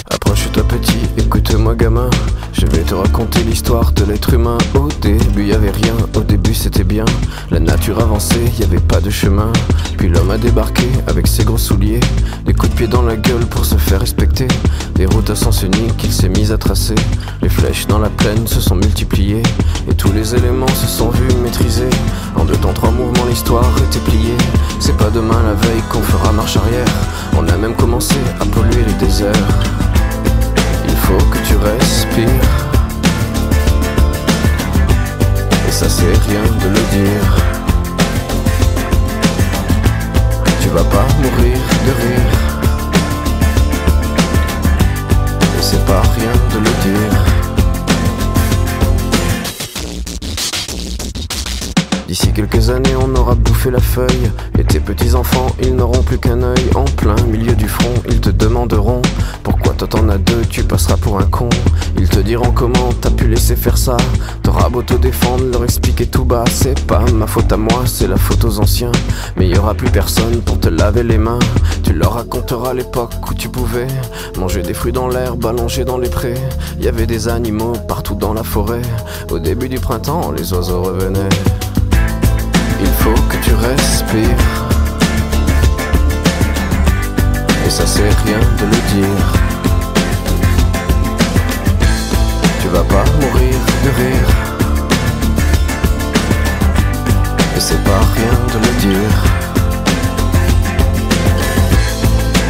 Approche-toi petit, écoute-moi gamin. Je vais te raconter l'histoire de l'être humain. Au début y'avait rien, au début c'était bien. La nature avançait, y'avait pas de chemin. Puis l'homme a débarqué avec ses gros souliers, des coups de pied dans la gueule pour se faire respecter. Des routes à sens unique qu'il s'est mis à tracer. Les flèches dans la plaine se sont multipliées, et tous les éléments se sont vus maîtrisés. En 2 temps 3 mouvements l'histoire était pliée. C'est pas demain la veille qu'on fera marche arrière. On a même commencé à polluer les déserts. Il faut que tu respires, et ça c'est rien de le dire. Tu vas pas mourir de rire, et c'est pas rien de le dire. D'ici quelques années on aura bouffé la feuille, et tes petits enfants ils n'auront plus qu'un œil. En plein milieu du front ils te demanderont pourquoi toi t'en as 2, tu passeras pour un con. Ils te diront comment t'as pu laisser faire ça. T'auras beau te défendre, leur expliquer tout bas. C'est pas ma faute à moi, c'est la faute aux anciens. Mais y aura plus personne pour te laver les mains. Tu leur raconteras l'époque où tu pouvais manger des fruits dans l'herbe, allongés dans les prés. Y avait des animaux partout dans la forêt. Au début du printemps, les oiseaux revenaient. Il faut que tu respires, et ça c'est rien de le dire. Tu vas pas mourir de rire, et c'est pas rien de le dire.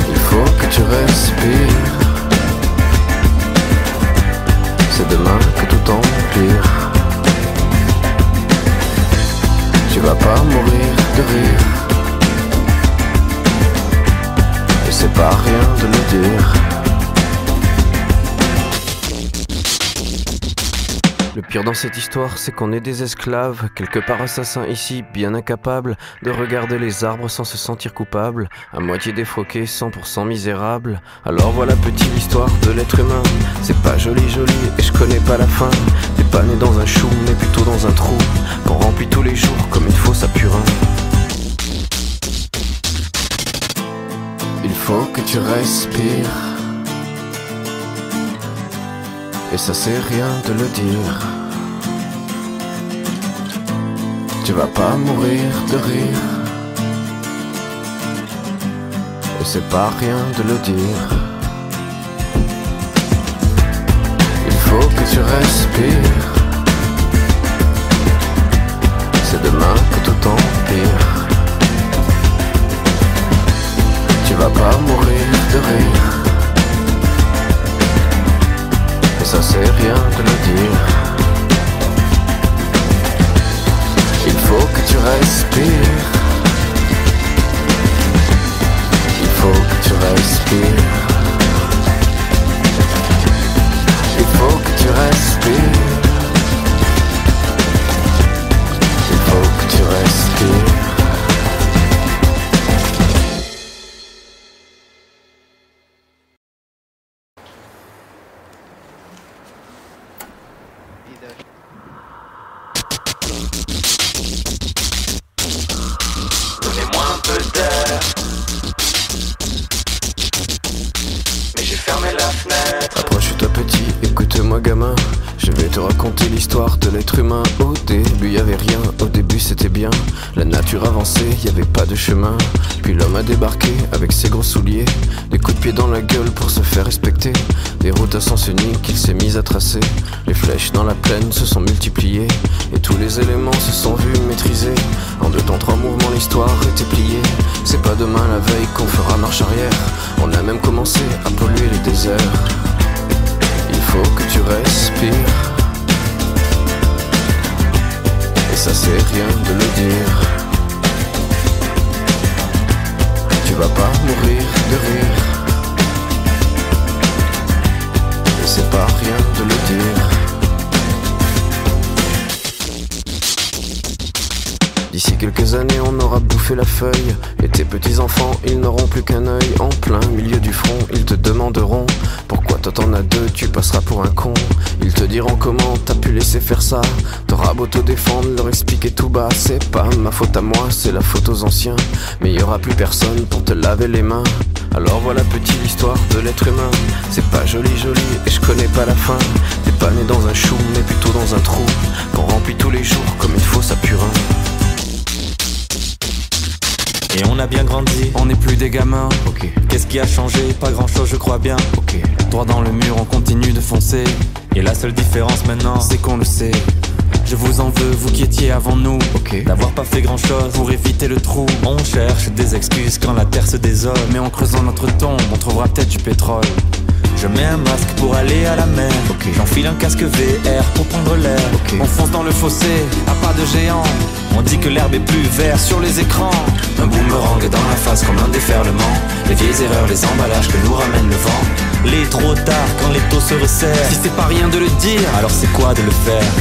Il faut que tu respires, c'est demain que tout empire. Tu vas pas mourir de rire, et c'est pas rien de le dire. Le pire dans cette histoire, c'est qu'on est des esclaves, quelque part assassins ici, bien incapables de regarder les arbres sans se sentir coupables, à moitié défroqués, 100% misérables. Alors voilà petit l'histoire de l'être humain. C'est pas joli joli et je connais pas la fin. T'es pas né dans un chou mais plutôt dans un trou qu'on remplit tous les jours comme il faut sa purin. Il faut que tu respires, et ça c'est rien de le dire. Tu vas pas mourir de rire, et c'est pas rien de le dire. Il faut que tu respires, c'est demain que tout empire. Tu vas pas mourir de rire, et ça c'est rien de le dire. Il faut que tu respires, il faut que tu respires, il faut que tu respires, il faut que tu respires. Donnez-moi un peu d'air, mais j'ai fermé la fenêtre. Approche-toi petit, écoute-moi gamin. Je vais te raconter l'histoire de l'être humain. Au début y'avait rien, au début c'était bien. La nature avançait, y'avait pas de chemin. Puis l'homme a débarqué avec ses gros souliers, des coups de pied dans la gueule pour se faire respecter. Des routes à sens unique qu'il s'est mis à tracer. Les flèches dans la plaine se sont multipliées, et tous les éléments se sont vus maîtrisés. En 2 temps 3 mouvements l'histoire était pliée. C'est pas demain la veille qu'on fera marche arrière. On a même commencé à polluer les déserts. Il faut que tu respires, et ça c'est rien de le dire. Tu vas pas mourir de rire, et c'est pas rien de le dire. D'ici quelques années on aura bouffé la feuille, et tes petits enfants ils n'auront plus qu'un œil. En plein milieu du front ils te demanderont pourquoi toi t'en as deux, tu passeras pour un con. Ils te diront comment t'as pu laisser faire ça. T'auras beau te défendre, leur expliquer tout bas, c'est pas ma faute à moi, c'est la faute aux anciens. Mais y aura plus personne pour te laver les mains. Alors voilà petite l'histoire de l'être humain. C'est pas joli et je connais pas la fin. T'es pas né dans un chou mais plutôt dans un trou qu'on remplit tous les jours comme il faut sa purin. Et on a bien grandi, on n'est plus des gamins. Ok. Qu'est-ce qui a changé? Pas grand chose je crois bien. Ok. Droit dans le mur, on continue de foncer. Et la seule différence maintenant, c'est qu'on le sait. Je vous en veux, vous qui étiez avant nous, Ok. d'avoir pas fait grand chose pour éviter le trou. On cherche des excuses quand la terre se désole, mais en creusant notre tombe, on trouvera peut-être du pétrole. Je mets un masque pour aller à la mer. Ok. J'enfile un casque VR pour prendre l'air. Ok. On fonce dans le fossé, à pas de géant. On dit que l'herbe est plus verte sur les écrans. Un boomerang dans la face comme un déferlement. Les vieilles erreurs, les emballages que nous ramène le vent. Les trop tard quand les taux se resserrent. Si c'est pas rien de le dire, alors c'est quoi de le faire?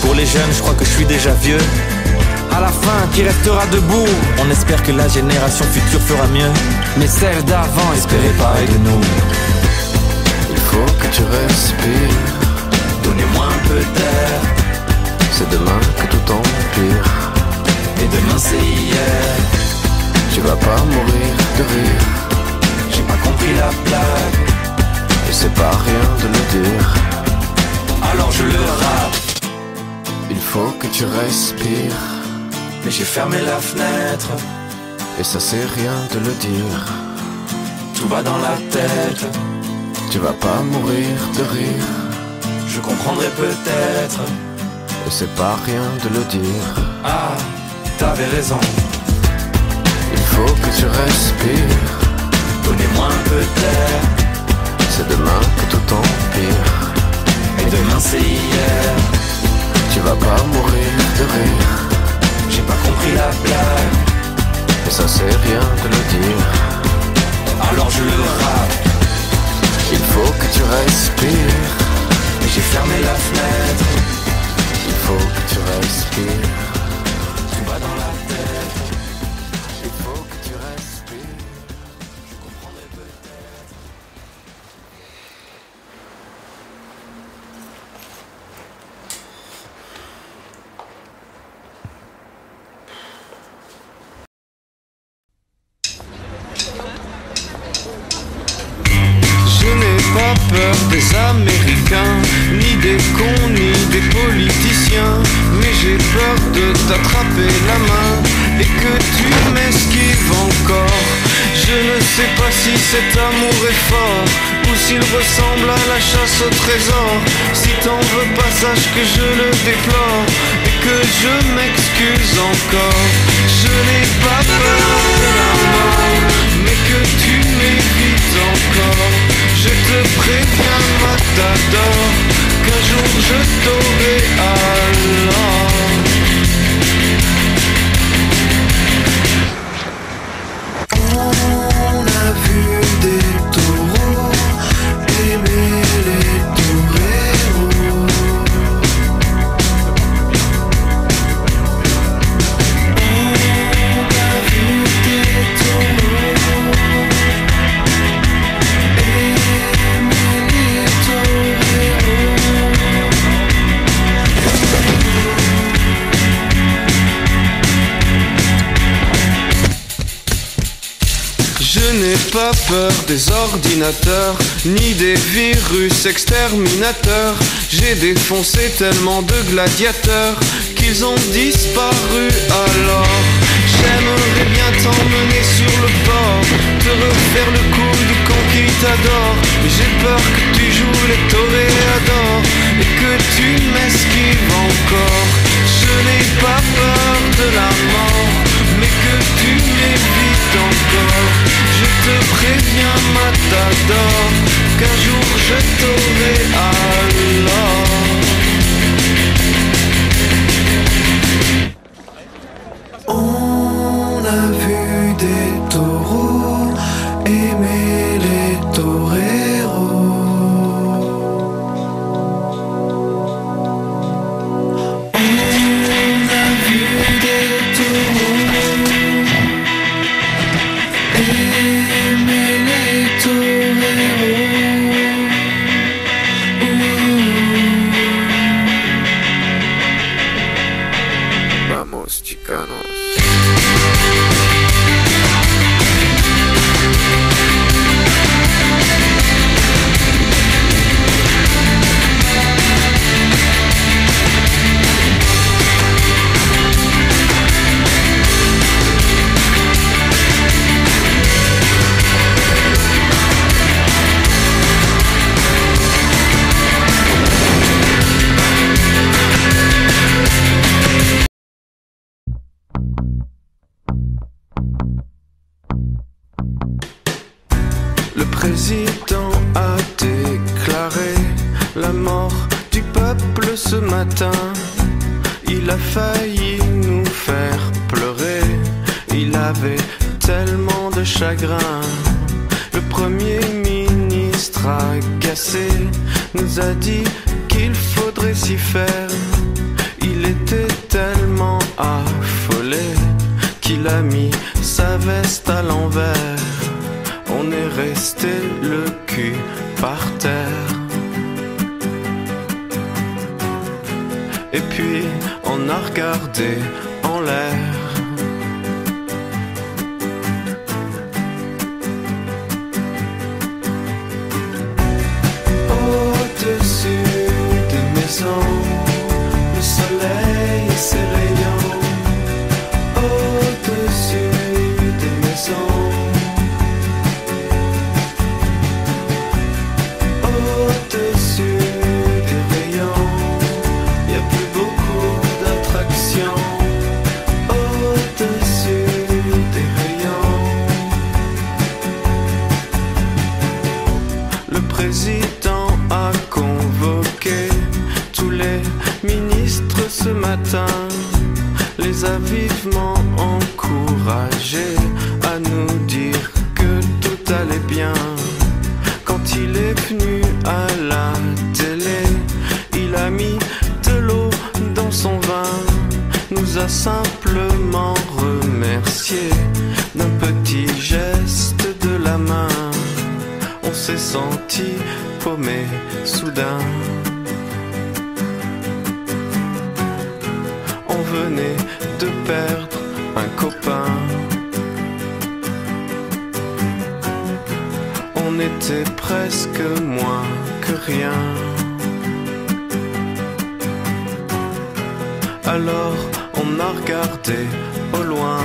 Pour les jeunes, je crois que je suis déjà vieux. À la fin, qui restera debout? On espère que la génération future fera mieux. Mais celle d'avant espérait pareil de nous. Il faut que tu respires. Donnez-moi un peu d'air. C'est demain que tout empire. Et demain c'est hier. Tu vas pas mourir de rire. J'ai pas compris la blague. Et c'est pas rien de le dire. Alors je le rappe. Il faut que tu respires. Mais j'ai fermé la fenêtre. Et ça c'est rien de le dire. Tout va dans la tête. Tu vas pas mourir de rire. Je comprendrai peut-être. Et c'est pas rien de le dire. Ah, t'avais raison. Il faut que tu respires. Donnez-moi un peu d'air. C'est demain que tout empire. Et demain c'est hier. Tu vas pas mourir de rire. J'ai pas compris la blague. Et ça c'est rien de le dire. Alors je le rappe. Il faut que tu respires. Et j'ai fermé la fenêtre. Il faut que tu respires. Tout va dans la tête. Il faut que tu respires. Je comprendrai peut-être. Je n'ai pas peur des Américains, ni des cons, ni des politiciens. Mais j'ai peur de t'attraper la main et que tu m'esquives encore. Je ne sais pas si cet amour est fort ou s'il ressemble à la chasse au trésor. Si t'en veux pas, sache que je le déplore et que je m'excuse encore. Je n'ai pas peur de la mort, mais que tu m'évites encore. Je te préviens, matador, qu'un jour je t'aurai alors. On a vu des taureaux aimer les toreros. On a vu des taureaux aimer les toreros. Je n'ai pas peur des ordinateurs, ni des virus exterminateurs. J'ai défoncé tellement de gladiateurs qu'ils ont disparu alors. J'aimerais bien t'emmener sur le port, te refaire le coup du con qui t'adore. Mais j'ai peur que tu joues les toréadors et que tu m'esquives encore. Je n'ai pas peur de la mort, mais que tu m'évites encore. Je te préviens, matador, qu'un jour je t'aurai alors. On a vu des taureaux aimer les toreros. président a déclaré la mort du peuple ce matin. Il a failli nous faire pleurer, il avait tellement de chagrin. Le premier ministre agacé nous a dit qu'il faudrait s'y faire. Il était tellement affolé qu'il a mis sa veste à l'envers. On est resté le cul par terre. Et puis on a regardé en l'air. Au-dessus des maisons, le soleil et ses rayons. Au-dessus des maisons, au-dessus des rayons, y a plus beaucoup d'attractions. Au-dessus des rayons, le président a convoqué tous les ministres ce matin, les a vivement encouragés à nous dire que tout allait bien. Quand il est venu à la télé, il a mis de l'eau dans son vin, nous a simplement remercié d'un petit geste de la main. On s'est senti paumé soudain. On venait de perdre un copain. On était presque moins que rien. Alors on a regardé au loin.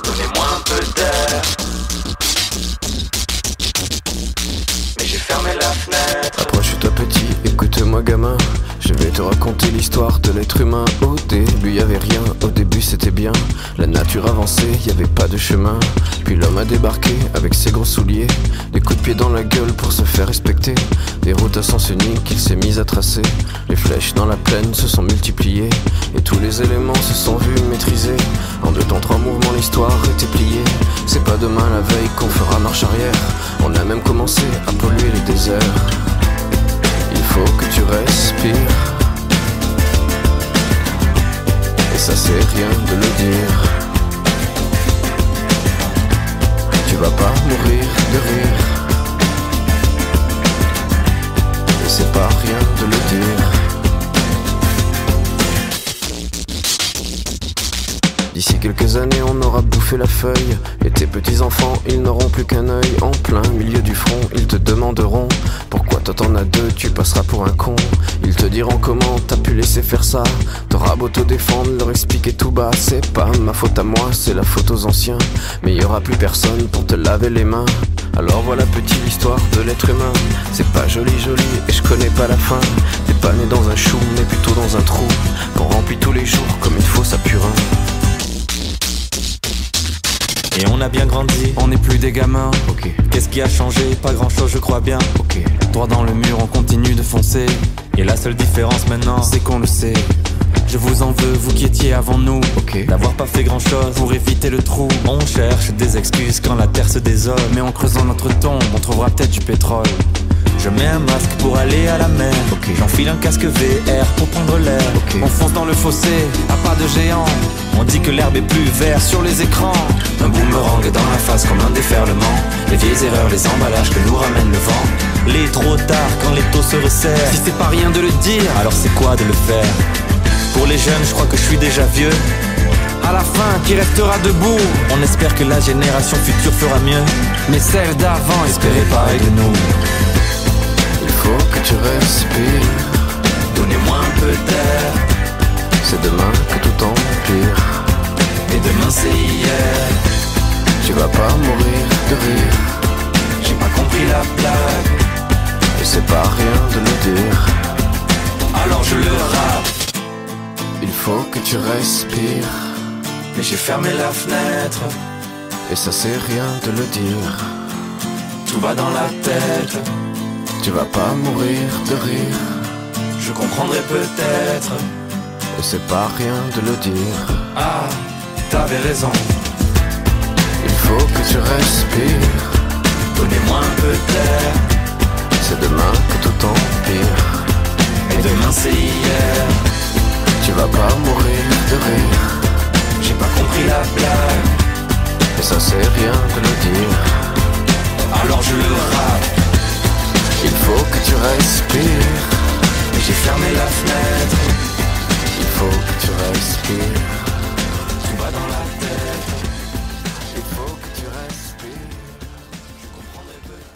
Donnez-moi un peu d'air. Mais j'ai fermé la fenêtre. Approche-toi petit, écoute-moi gamin. Je vais te raconter l'histoire de l'être humain. Au début y avait rien, au début c'était bien. La nature avançait, y avait pas de chemin. Puis l'homme a débarqué avec ses gros souliers, des coups de pied dans la gueule pour se faire respecter. Des routes à sens unique qu'il s'est mis à tracer. Les flèches dans la plaine se sont multipliées, et tous les éléments se sont vus maîtrisés. En 2 temps 3 mouvements l'histoire était pliée. C'est pas demain la veille qu'on fera marche arrière. On a même commencé à polluer les déserts. Il faut que tu respires, et ça c'est rien de le dire. Tu vas pas mourir de rire, et c'est pas rien de le dire. D'ici quelques années on aura bouffé la feuille, et tes petits enfants ils n'auront plus qu'un œil. En plein milieu du front ils te demanderont pourquoi toi t'en as 2, tu passeras pour un con. Ils te diront comment t'as pu laisser faire ça. T'auras beau te défendre, leur expliquer tout bas. C'est pas ma faute à moi, c'est la faute aux anciens. Mais y aura plus personne pour te laver les mains. Alors voilà petite l'histoire de l'être humain. C'est pas joli joli et je connais pas la fin. T'es pas né dans un chou mais plutôt dans un trou qu'on remplit tous les jours comme il faut sa purin. Et on a bien grandi, on n'est plus des gamins. Ok, Qu'est-ce qui a changé? Pas grand chose je crois bien. ok. Droit dans le mur, on continue de foncer. Et la seule différence maintenant, c'est qu'on le sait. Je vous en veux, vous qui étiez avant nous, Ok. d'avoir pas fait grand chose pour éviter le trou. On cherche des excuses quand la terre se désole, mais en creusant notre tombe, on trouvera peut-être du pétrole. Je mets un masque pour aller à la mer. Ok. J'enfile un casque VR pour prendre l'air. Ok. On fonce dans le fossé, à pas de géant. On dit que l'herbe est plus verte sur les écrans. Un boomerang dans la face comme un déferlement. Les vieilles erreurs, les emballages que nous ramène le vent. Les trop tard quand les taux se resserrent. Si c'est pas rien de le dire, alors c'est quoi de le faire? Pour les jeunes, je crois que je suis déjà vieux. À la fin, qui restera debout? On espère que la génération future fera mieux. Mais celle d'avant espérait pareil de nous. Il faut que tu respires. Donnez-moi un peu d'air. C'est demain que tout empire. Et demain c'est hier. Tu vas pas mourir de rire. J'ai pas compris la blague. Et c'est pas rien de le dire. Alors je le rappe. Il faut que tu respires. Mais j'ai fermé la fenêtre. Et ça c'est rien de le dire. Tout va dans la tête. Tu vas pas mourir de rire. Je comprendrai peut-être. Et c'est pas rien de le dire. Ah, t'avais raison. Il faut que tu respires. Donnez-moi un peu d'air. C'est demain que tout empire. Et demain c'est hier. Tu vas pas mourir de rire. J'ai pas compris la blague. Et ça c'est rien de le dire. Alors je le rappe. Il faut que tu respires. Et j'ai fermé la fenêtre. Il faut que tu respires. Tout va dans la tête. Il faut que tu respires. Je comprendrai peut-être.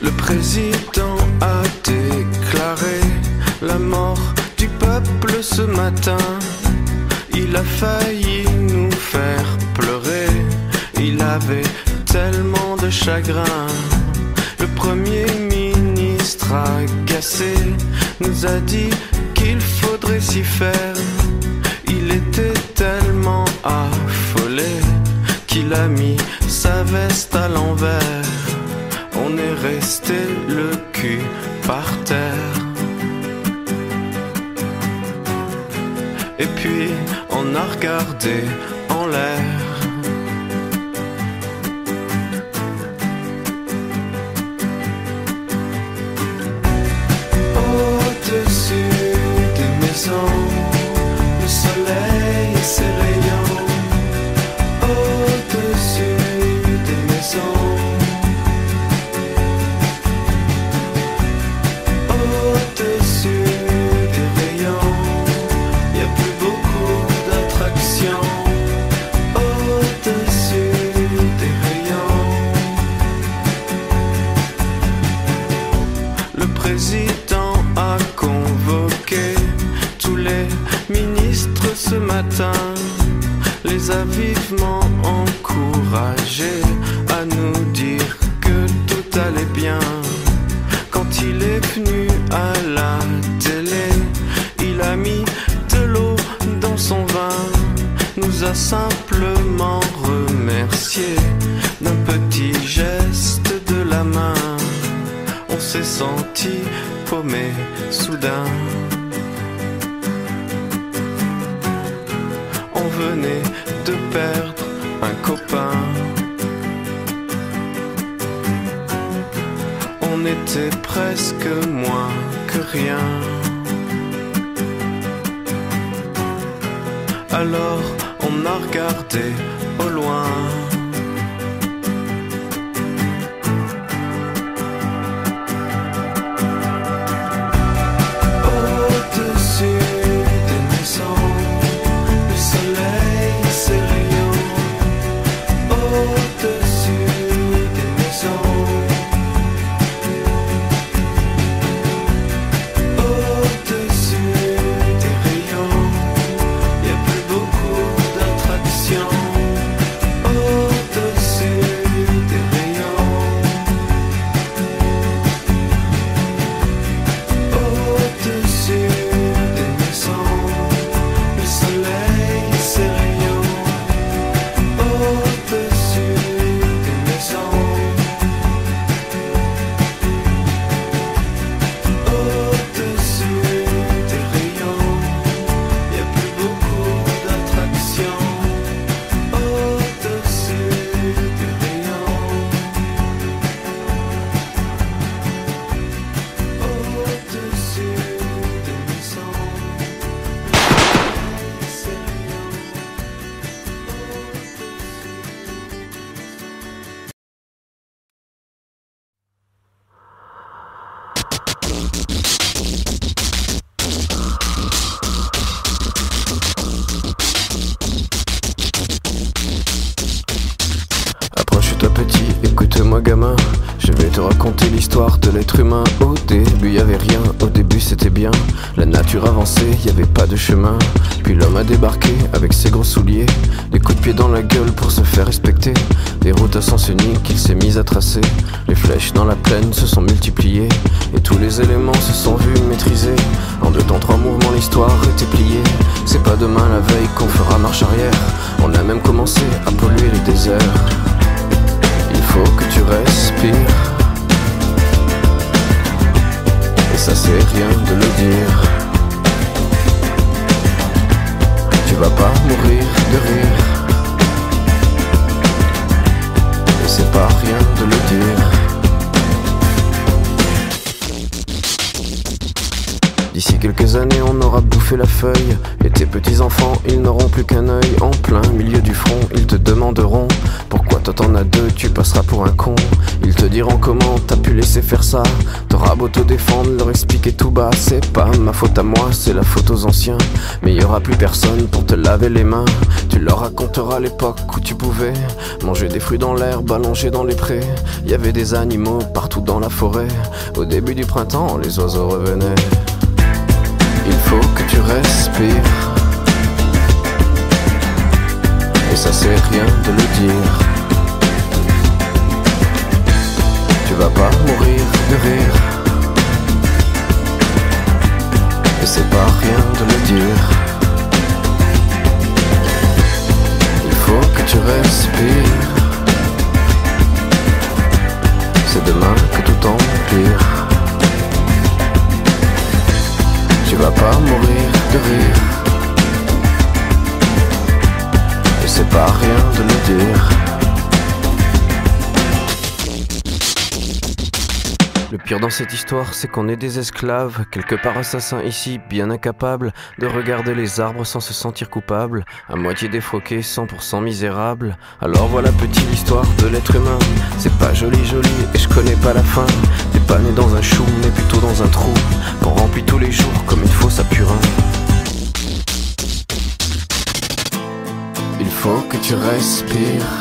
Le président a déclaré la mort du peuple ce matin. Il a failli nous faire pleurer. Il avait tellement de chagrin. Le premier ministre agacé nous a dit qu'il faudrait s'y faire. Il était tellement affolé qu'il a mis sa veste à l'envers. On est resté le cul par terre. Et puis on a regardé en l'air. Au-dessus des maisons, le soleil et ses rayons. Au-dessus des maisons. Au-dessus des rayons, y a plus beaucoup d'attractions. Au-dessus des rayons, le président a convoqué tous les ministres ce matin, les a vivement encouragés à nous dire que tout allait bien. Quand il est venu à la télé, il a mis de l'eau dans son vin, nous a simplement remercié d'un petit geste de la main. On s'est senti paumé soudain. On venait de perdre un copain. On était presque moins que rien. Alors on a regardé au loin. Au-dessus des maisons, le soleil et ses rayons. Au-dessus Écoute-moi gamin, je vais te raconter l'histoire de l'être humain. Au début y avait rien, au début c'était bien. La nature avançait, y avait pas de chemin. Puis l'homme a débarqué avec ses gros souliers, des coups de pied dans la gueule pour se faire respecter. Des routes à sens unique il s'est mis à tracer. Les flèches dans la plaine se sont multipliées, et tous les éléments se sont vus maîtrisés. En 2 temps 3 mouvements l'histoire était pliée. C'est pas demain la veille qu'on fera marche arrière. On a même commencé à polluer les déserts. Il faut que tu respires, et ça c'est rien de le dire. Tu vas pas mourir de rire, et c'est pas rien de le dire. D'ici quelques années on aura bouffé la feuille, et tes petits enfants ils n'auront plus qu'un œil. En plein milieu du front ils te demanderont pourquoi toi t'en as 2, tu passeras pour un con. Ils te diront comment t'as pu laisser faire ça. T'auras beau te défendre, leur expliquer tout bas. C'est pas ma faute à moi, c'est la faute aux anciens. Mais y aura plus personne pour te laver les mains. Tu leur raconteras l'époque où tu pouvais manger des fruits dans l'herbe, allongés dans les prés. Y avait des animaux partout dans la forêt. Au début du printemps les oiseaux revenaient. Il faut que tu respires, et ça c'est rien de le dire. Tu vas pas mourir de rire, et c'est pas rien de le dire. Il faut que tu respires, c'est demain que tout empire. Tu vas pas mourir de rire, et c'est pas rien de le dire. Le pire dans cette histoire, c'est qu'on est des esclaves, quelque part assassins ici, bien incapables de regarder les arbres sans se sentir coupables, à moitié défroqués, 100% misérables. Alors voilà petite l'histoire de l'être humain. C'est pas joli joli et je connais pas la fin. T'es pas né dans un chou, mais plutôt dans un trou qu'on remplit tous les jours comme il faut sa purin. Il faut que tu respires,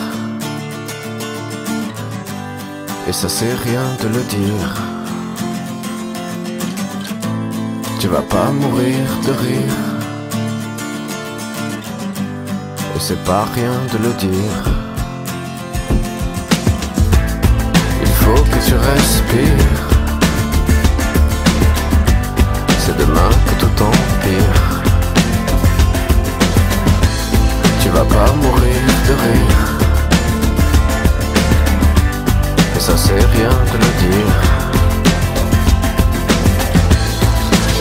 et ça c'est rien de le dire. Tu vas pas mourir de rire, et c'est pas rien de le dire. Il faut que tu respires, c'est demain que tout empire. Tu vas pas mourir de rire, et ça c'est rien de le dire.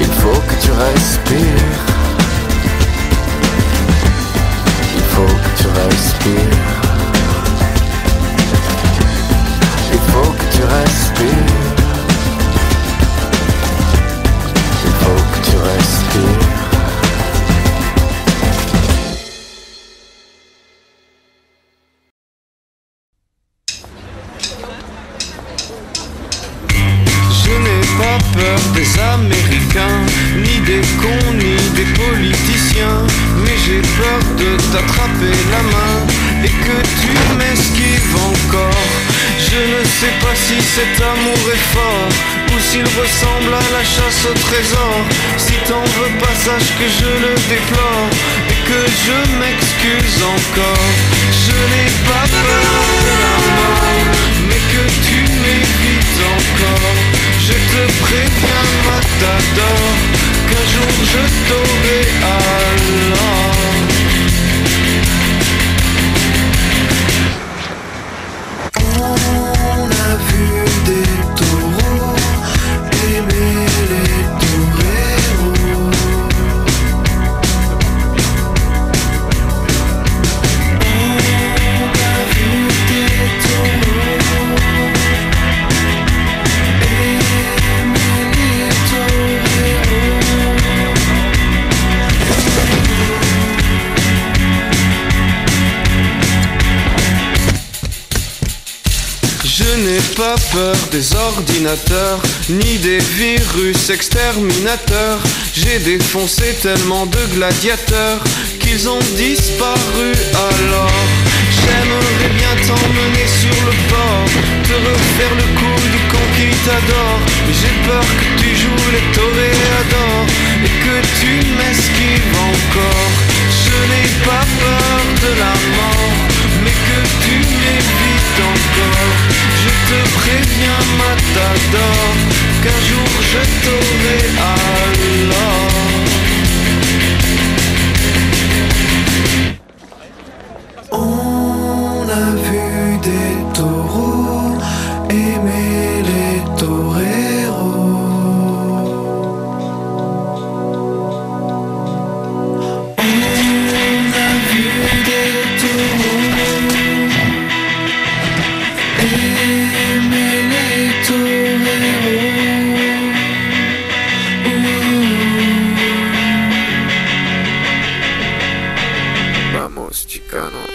Il faut que tu respires, il faut que tu respires, il faut que tu respires, il faut que tu respires. Pas peur des Américains, ni des cons, ni des politiciens. Mais j'ai peur de t'attraper la main et que tu m'esquives encore. Je ne sais pas si cet amour est fort ou s'il ressemble à la chasse au trésor. Si t'en veux pas, sache que je le déplore et que je m'excuse encore. Je n'ai pas peur de la mort, mais que tu m'évites encore. Je te préviens, matador, qu'un jour je t'aurai alors. On a vu des taureaux aimer les toreros. On a vu des taureaux aimer les toreros. Je n'ai pas peur des ordinateurs, ni des virus exterminateurs. J'ai défoncé tellement de gladiateurs qu'ils ont disparu alors. J'aimerais bien t'emmener sur le port, te refaire le coup du con qui t'adore. Mais j'ai peur que tu joues les toréadors et que tu m'esquives encore. Je n'ai pas peur de la mort, mais que tu m'évites encore. Je te préviens, matador, qu'un jour je t'aurai alors. On a vu des taureaux aimer les toreros. On a vu des taureaux aimer les toreros. Vamos, chicanos.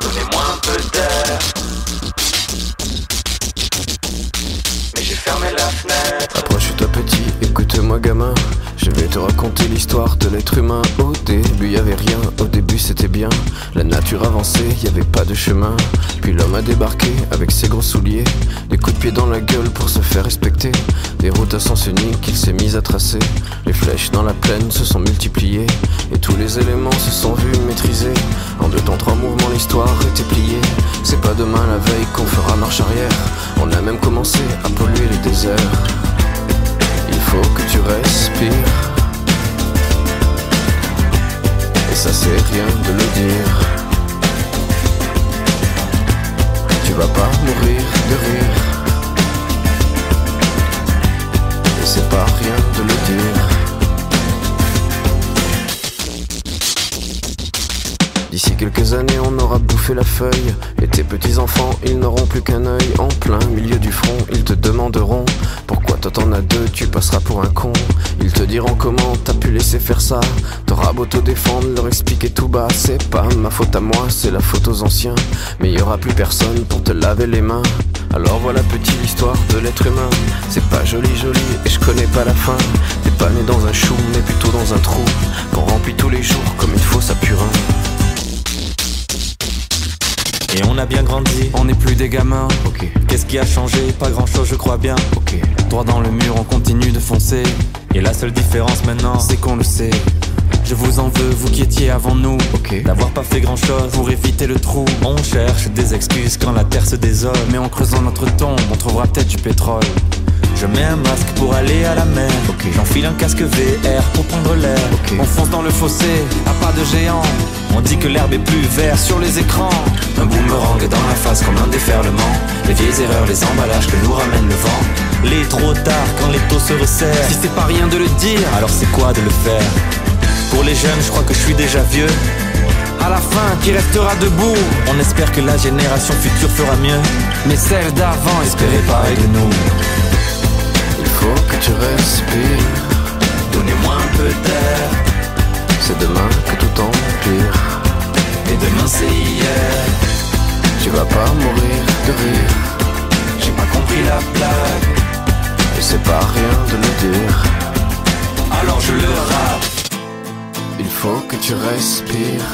Donnez-moi un peu d'air. Mais j'ai fermé la fenêtre. Approche-toi petit, écoute-moi gamin. Je vais te raconter l'histoire de l'être humain. Au début y avait rien, au début c'était bien. La nature avançait, y avait pas de chemin. Puis l'homme a débarqué avec ses gros souliers, des coups de pied dans la gueule pour se faire respecter. Des routes à sens unique qu'il s'est mis à tracer. Les flèches dans la plaine se sont multipliées et tous les éléments se sont vus maîtrisés. En 2 temps 3 mouvements l'histoire était pliée. C'est pas demain la veille qu'on fera marche arrière. On a même commencé à polluer les déserts. Il faut que tu respires, et ça c'est rien de le dire. Tu vas pas mourir de rire, et c'est pas rien de le dire. D'ici quelques années on aura bouffé la feuille, et tes petits enfants ils n'auront plus qu'un œil. En plein milieu du front ils te demanderont pourquoi toi t'en as 2, tu passeras pour un con. Ils te diront comment t'as pu laisser faire ça. T'auras beau te défendre, leur expliquer tout bas. C'est pas ma faute à moi, c'est la faute aux anciens. Mais y aura plus personne pour te laver les mains. Alors voilà petite l'histoire de l'être humain. C'est pas joli et je connais pas la fin. T'es pas né dans un chou mais plutôt dans un trou qu'on remplit tous les jours comme il faut sa purin. Et on a bien grandi, on n'est plus des gamins. Ok, Qu'est-ce qui a changé? Pas grand chose je crois bien. ok. Droit dans le mur, on continue de foncer. Et la seule différence maintenant, c'est qu'on le sait. Je vous en veux, vous qui étiez avant nous, Ok. d'avoir pas fait grand chose pour éviter le trou. On cherche des excuses quand la terre se désole, mais en creusant notre tombe, on trouvera peut-être du pétrole. Je mets un masque pour aller à la mer. Ok. J'enfile un casque VR pour prendre l'air. Ok. On fonce dans le fossé, à pas de géant. On dit que l'herbe est plus verte sur les écrans. Un boomerang dans la face comme un déferlement. Les vieilles erreurs, les emballages que nous ramène le vent. Les trop tard quand les taux se resserrent. Si c'est pas rien de le dire, alors c'est quoi de le faire? Pour les jeunes, je crois que je suis déjà vieux. À la fin, qui restera debout? On espère que la génération future fera mieux. Mais celle d'avant espérait pareil de nous. Il faut que tu respires. Donnez-moi un peu d'air. C'est demain que tout empire. Et demain c'est hier. Tu vas pas mourir de rire, J'ai pas compris la blague. et c'est pas rien de le dire. Alors je le rappe. Il faut que tu respires,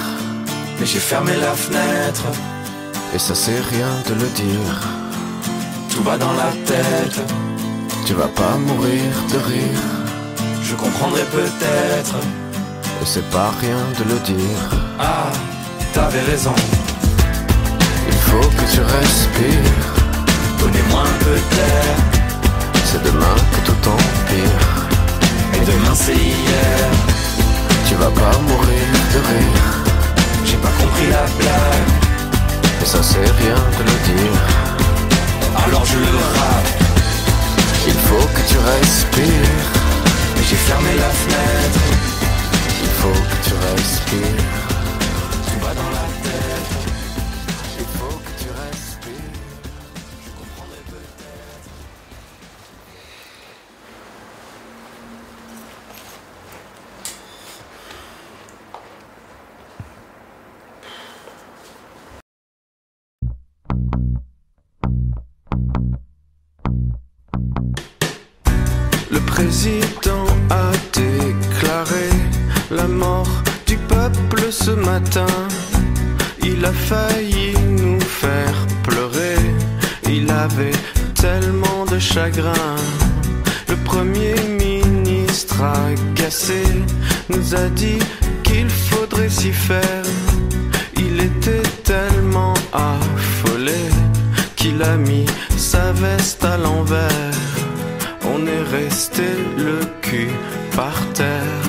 Mais j'ai fermé la fenêtre. et ça c'est rien de le dire. Tout va dans la tête. Tu vas pas mourir de rire, Je comprendrai peut-être. et c'est pas rien de le dire. Ah, t'avais raison. Il faut que tu respires, Donnez-moi un peu d'air. c'est demain que tout empire. Et demain c'est hier. Tu vas pas mourir de rire, J'ai pas compris la blague. et ça c'est rien de le dire. Alors je le rappe. Il faut que tu respires, président a déclaré la mort du peuple ce matin. Il a failli nous faire pleurer, il avait tellement de chagrin. Le premier ministre agacé nous a dit qu'il faudrait s'y faire. Il était tellement affolé qu'il a mis sa veste à l'envers. On est resté le cul par terre.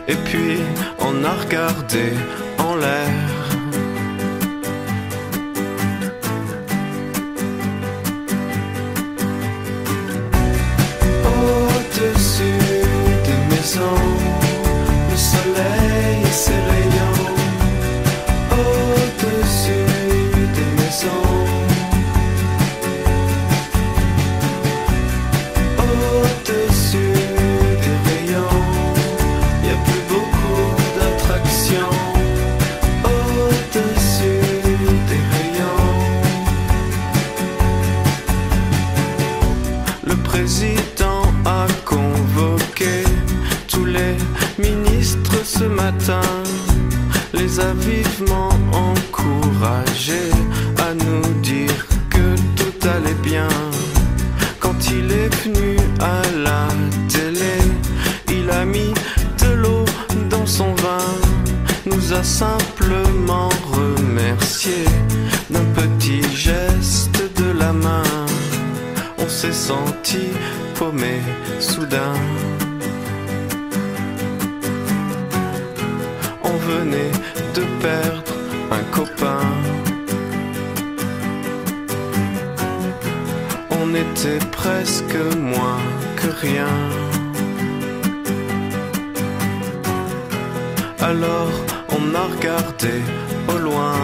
Et puis on a regardé en l'air. Au-dessus des maisons, le soleil et ses rayons. Au-dessus des maisons, au-dessus des rayons, y a plus beaucoup d'attractions. Au-dessus des rayons, le président a convoqué tous les ministres ce matin, les a vivement encouragés à nous dire que tout allait bien. Quand il est venu à la télé, il a mis de l'eau dans son vin, nous a simplement remercié d'un petit geste de la main. On s'est senti paumé soudain. On venait de perdre un copain. On était presque moins que rien. Alors on a regardé au loin.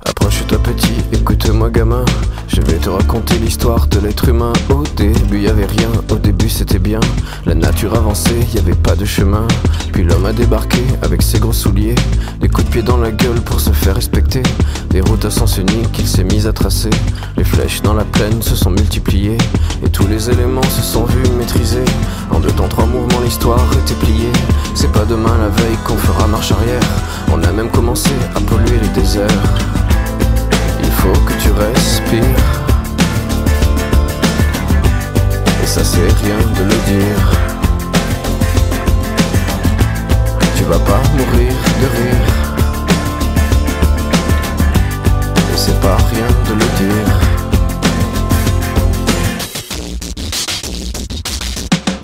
Approche-toi petit, écoute-moi gamin, je vais te raconter l'histoire de l'être humain. Au début y avait rien, au début c'était bien. La nature avançait, y avait pas de chemin. Puis l'homme a débarqué avec ses gros souliers, des coups de pied dans la gueule pour se faire respecter. Des routes à sens unique qu'il s'est mis à tracer. Les flèches dans la plaine se sont multipliées, et tous les éléments se sont vus maîtrisés. En 2 temps 3 mouvements l'histoire était pliée. C'est pas demain la veille qu'on fera marche arrière. On a même commencé à polluer les déserts. Il faut que tu respires, et ça c'est rien de le dire. Tu vas pas mourir de rire, et c'est pas rien de le dire.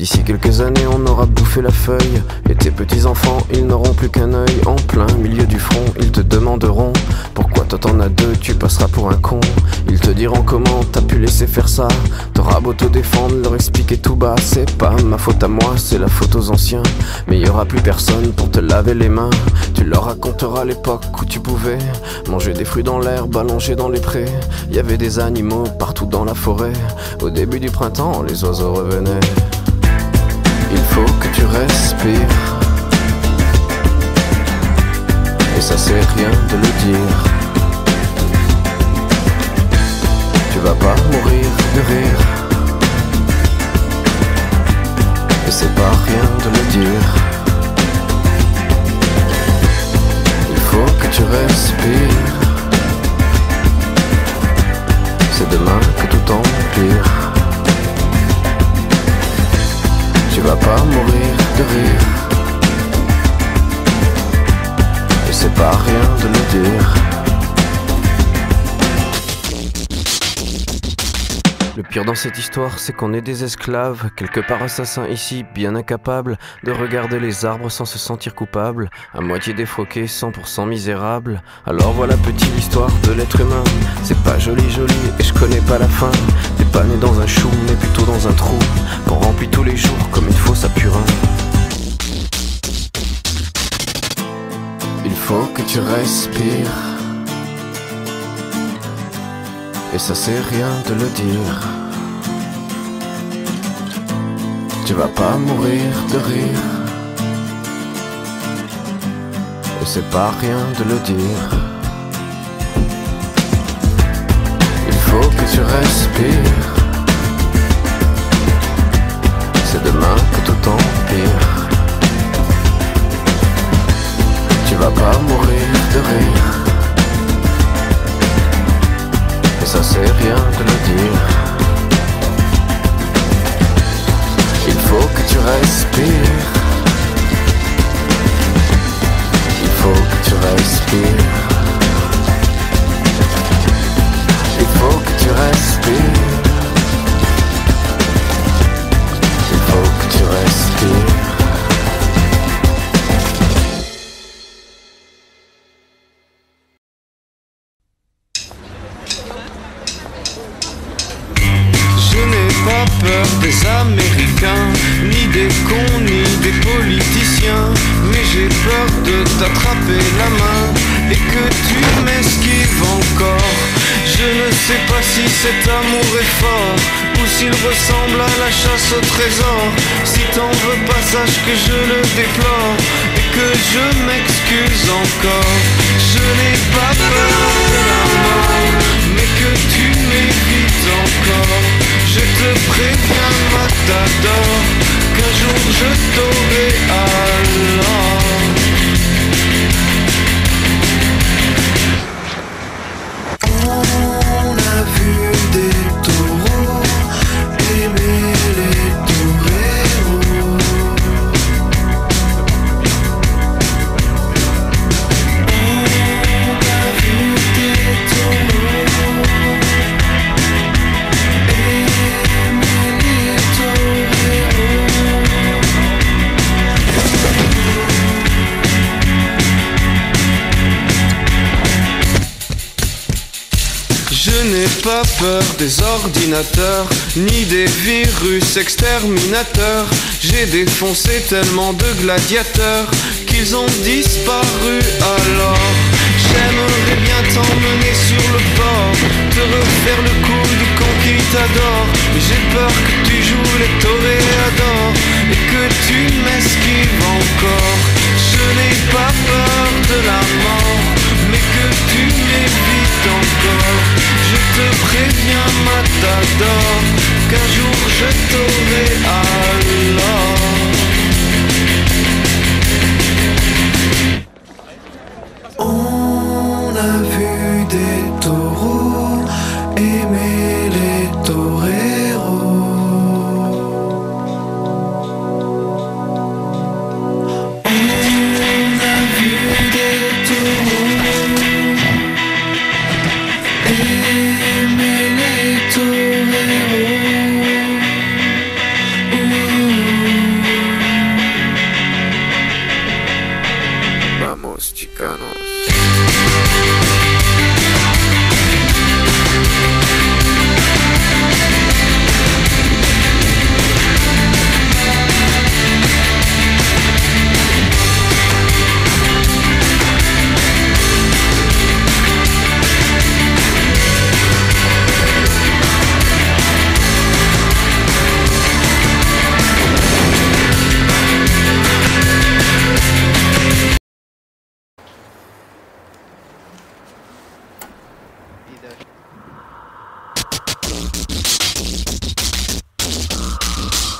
D'ici quelques années on aura bouffé la feuille, et tes petits enfants ils n'auront plus qu'un œil. En plein milieu du front ils te demanderont pourquoi toi t'en as deux, tu passeras pour un con. Ils te diront comment t'as pu laisser faire ça. T'auras beau te défendre, leur expliquer tout bas, c'est pas ma faute à moi, c'est la faute aux anciens. Mais y aura plus personne pour te laver les mains. Tu leur raconteras l'époque où tu pouvais manger des fruits dans l'herbe, allongés dans les prés. Y avait des animaux partout dans la forêt. Au début du printemps, les oiseaux revenaient. Il faut que tu respires, et ça c'est rien de le dire. Tu vas pas mourir de rire, et c'est pas rien de le dire. Il faut que tu respires, c'est demain que tout empire. Tu vas pas mourir de rire, et c'est pas rien de le dire. Le pire dans cette histoire, c'est qu'on est des esclaves, quelque part assassins ici, bien incapables de regarder les arbres sans se sentir coupables, à moitié défroqués, 100% misérables. Alors voilà petite l'histoire de l'être humain. C'est pas joli joli et je connais pas la fin. T'es pas né dans un chou mais plutôt dans un trou qu'on remplit tous les jours comme une fosse à purin. Il faut que tu respires, et ça c'est rien de le dire. Tu vas pas mourir de rire, et c'est pas rien de le dire. Il faut que tu respires, c'est demain que tout empire. Tu vas pas mourir de rire, et ça c'est rien de le dire. Il faut que tu respires, il faut que tu respires, il faut que tu respires, il faut que tu respires. Pas peur des Américains, ni des cons, ni des politiciens. Mais j'ai peur de t'attraper la main et que tu m'esquives encore. Je ne sais pas si cet amour est fort ou s'il ressemble à la chasse au trésor. Si t'en veux pas, sache que je le déplore et que je m'excuse encore. Je n'ai pas peur de la mort, mais que tu m'évites encore. Je te préviens, matador, qu'un jour je t'aurai alors. On a vu des taureaux aimer les toreros. On a vu des taureaux aimer les toreros. Je n'ai pas peur des ordinateurs, ni des virus exterminateurs. J'ai défoncé tellement de gladiateurs qu'ils ont disparu alors. J'aimerais bien t'emmener sur le port, te refaire le coup du conquistador. Mais j'ai peur que tu joues les toréadors et que tu m'esquives encore. Je n'ai pas peur de la mort, mais que tu m'évites encore. Je te préviens, matador, qu'un jour je t'aurai alors. On a vu des taureaux aimer les toreros. On a vu des taureaux aimer les toreros.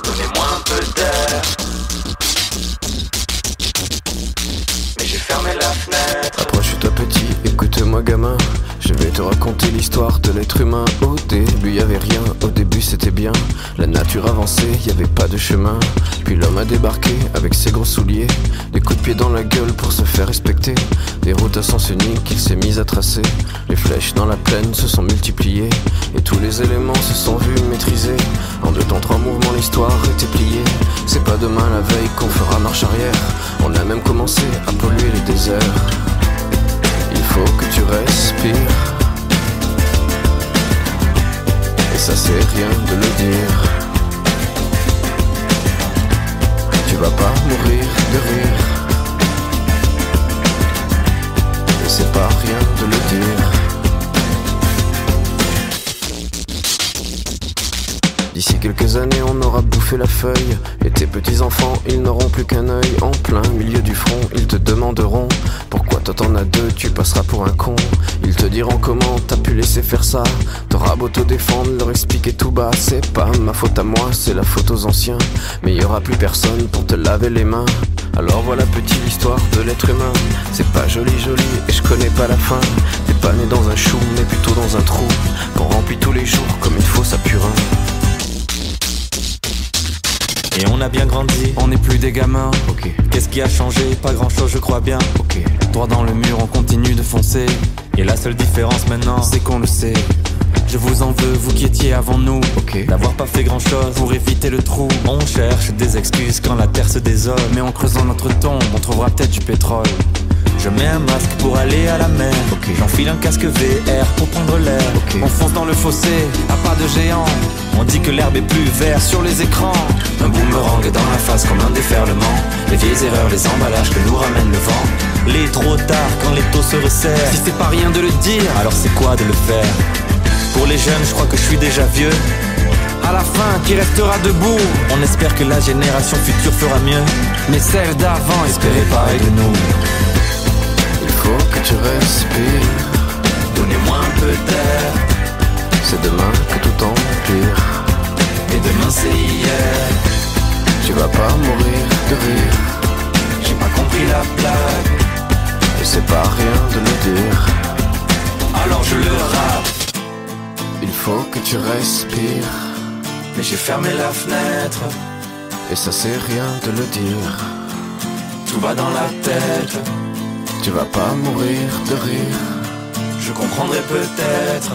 Donnez-moi un peu d'air. Mais j'ai fermé la fenêtre. Approche-toi petit, écoute-moi gamin. Je vais te raconter l'histoire de l'être humain. Au début y avait rien, au début c'était bien. La nature avançait, y avait pas de chemin. Puis l'homme a débarqué avec ses gros souliers. Des coups de pied dans la gueule pour se faire respecter. Des routes à sens unique qu'il s'est mis à tracer. Les flèches dans la plaine se sont multipliées. Et tous les éléments se sont vus maîtrisés. En 2 temps 3 mouvements l'histoire était pliée. C'est pas demain la veille qu'on fera marche arrière. On a même commencé à polluer les déserts. Il faut que tu respires. Et ça c'est rien de le dire. Tu vas pas mourir de rire. Et c'est pas rien de le dire. D'ici quelques années on aura bouffé la feuille. Et tes petits enfants ils n'auront plus qu'un œil. En plein milieu du front ils te demanderont pourquoi toi t'en as 2, tu passeras pour un con. Ils te diront comment t'as pu laisser faire ça. T'auras beau te défendre, leur expliquer tout bas. C'est pas ma faute à moi, c'est la faute aux anciens. Mais y aura plus personne pour te laver les mains. Alors voilà petit l'histoire de l'être humain. C'est pas joli joli et je connais pas la fin. T'es pas né dans un chou mais plutôt dans un trou qu'on remplit tous les jours comme il faut sa purin. Et on a bien grandi, on n'est plus des gamins. Ok, Qu'est-ce qui a changé? Pas grand chose je crois bien. ok. Droit dans le mur, on continue de foncer. Et la seule différence maintenant, c'est qu'on le sait. Je vous en veux, vous qui étiez avant nous, Ok. d'avoir pas fait grand chose pour éviter le trou. On cherche des excuses quand la terre se désole. Mais en creusant notre tombe, on trouvera peut-être du pétrole. Je mets un masque pour aller à la mer. Ok. J'enfile un casque VR pour prendre l'air. Ok. On fonce dans le fossé, à pas de géant. On dit que l'herbe est plus verte sur les écrans. Un boomerang dans la face comme un déferlement. Les vieilles erreurs, les emballages que nous ramène le vent. Les trop tard quand les taux se resserrent. Si c'est pas rien de le dire, alors c'est quoi de le faire? Pour les jeunes, je crois que je suis déjà vieux. À la fin, qui restera debout? On espère que la génération future fera mieux. Mais celle d'avant espérait pareil de nous. Il faut que tu respires. Donnez-moi un peu d'air. C'est demain que tout empire. Et demain c'est hier. Tu vas pas mourir de rire. J'ai pas compris la blague. Et c'est pas rien de le dire. Alors je le rappe. Il faut que tu respires. Mais j'ai fermé la fenêtre. Et ça c'est rien de le dire. Tout va dans la tête. Tu vas pas mourir de rire. Je comprendrai peut-être.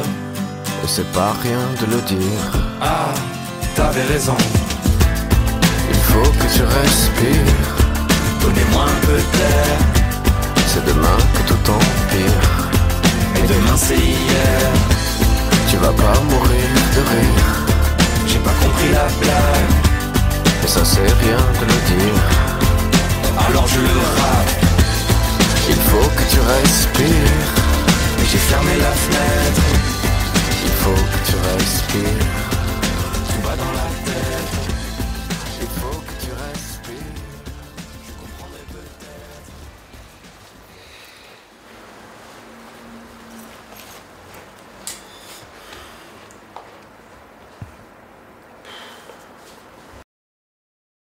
Et c'est pas rien de le dire. Ah, t'avais raison. Il faut que tu respires. Donnez-moi un peu d'air. C'est demain que tout empire. Et demain c'est hier. Tu vas pas mourir de rire. J'ai pas compris la blague. Et ça c'est rien de le dire. Alors je le rappe. Il faut que tu respires. Et j'ai fermé la fenêtre. Il faut que tu respires.